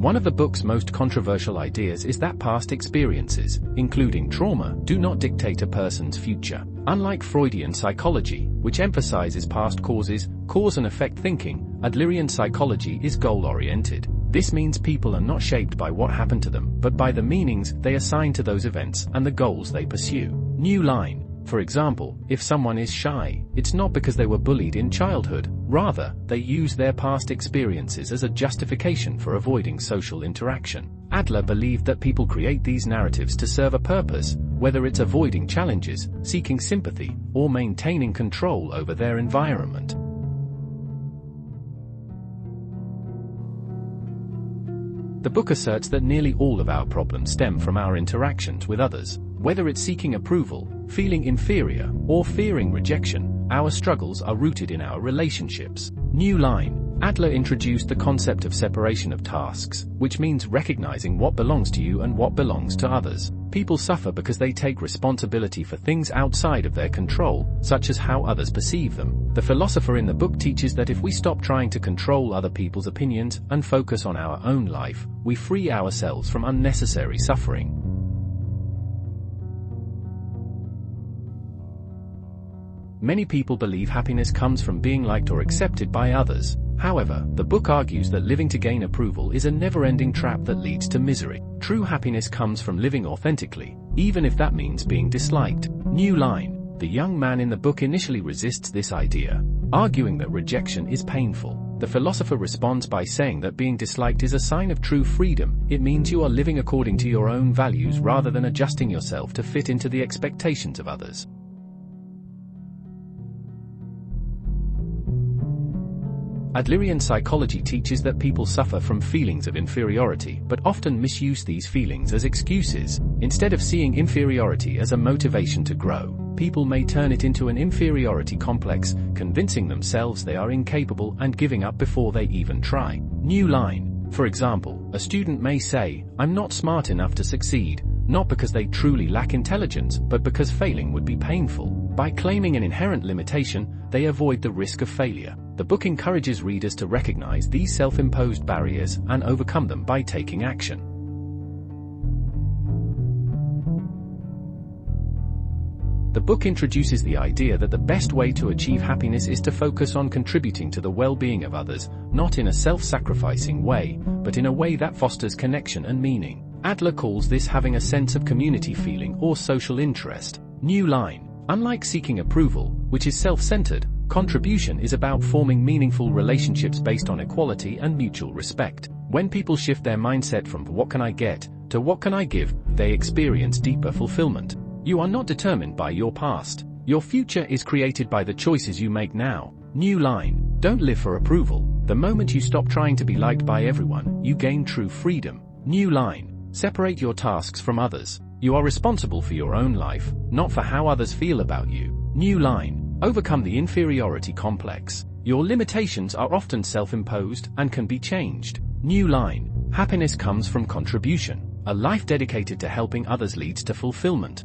One of the book's most controversial ideas is that past experiences, including trauma, do not dictate a person's future. Unlike Freudian psychology, which emphasizes past causes, cause and effect thinking, Adlerian psychology is goal-oriented. This means people are not shaped by what happened to them, but by the meanings they assign to those events and the goals they pursue. New line. For example, if someone is shy, it's not because they were bullied in childhood, rather, they use their past experiences as a justification for avoiding social interaction. Adler believed that people create these narratives to serve a purpose, whether it's avoiding challenges, seeking sympathy, or maintaining control over their environment. The book asserts that nearly all of our problems stem from our interactions with others. Whether it's seeking approval, feeling inferior, or fearing rejection, our struggles are rooted in our relationships. New line. Adler introduced the concept of separation of tasks, which means recognizing what belongs to you and what belongs to others. People suffer because they take responsibility for things outside of their control, such as how others perceive them. The philosopher in the book teaches that if we stop trying to control other people's opinions and focus on our own life, we free ourselves from unnecessary suffering. Many people believe happiness comes from being liked or accepted by others. However, the book argues that living to gain approval is a never-ending trap that leads to misery. True happiness comes from living authentically, even if that means being disliked. New line. The young man in the book initially resists this idea, arguing that rejection is painful. The philosopher responds by saying that being disliked is a sign of true freedom. It means you are living according to your own values rather than adjusting yourself to fit into the expectations of others. Adlerian psychology teaches that people suffer from feelings of inferiority, but often misuse these feelings as excuses. Instead of seeing inferiority as a motivation to grow, people may turn it into an inferiority complex, convincing themselves they are incapable and giving up before they even try. New line. For example, a student may say, "I'm not smart enough to succeed," not because they truly lack intelligence, but because failing would be painful. By claiming an inherent limitation, they avoid the risk of failure. The book encourages readers to recognize these self-imposed barriers and overcome them by taking action. The book introduces the idea that the best way to achieve happiness is to focus on contributing to the well-being of others, not in a self-sacrificing way, but in a way that fosters connection and meaning. Adler calls this having a sense of community feeling or social interest. New line. Unlike seeking approval, which is self-centered, contribution is about forming meaningful relationships based on equality and mutual respect. When people shift their mindset from "what can I get" to "what can I give," they experience deeper fulfillment. You are not determined by your past. Your future is created by the choices you make now. New line. Don't live for approval. The moment you stop trying to be liked by everyone, you gain true freedom. New line. Separate your tasks from others. You are responsible for your own life, not for how others feel about you. New line. Overcome the inferiority complex. Your limitations are often self-imposed and can be changed. New line. Happiness comes from contribution. A life dedicated to helping others leads to fulfillment.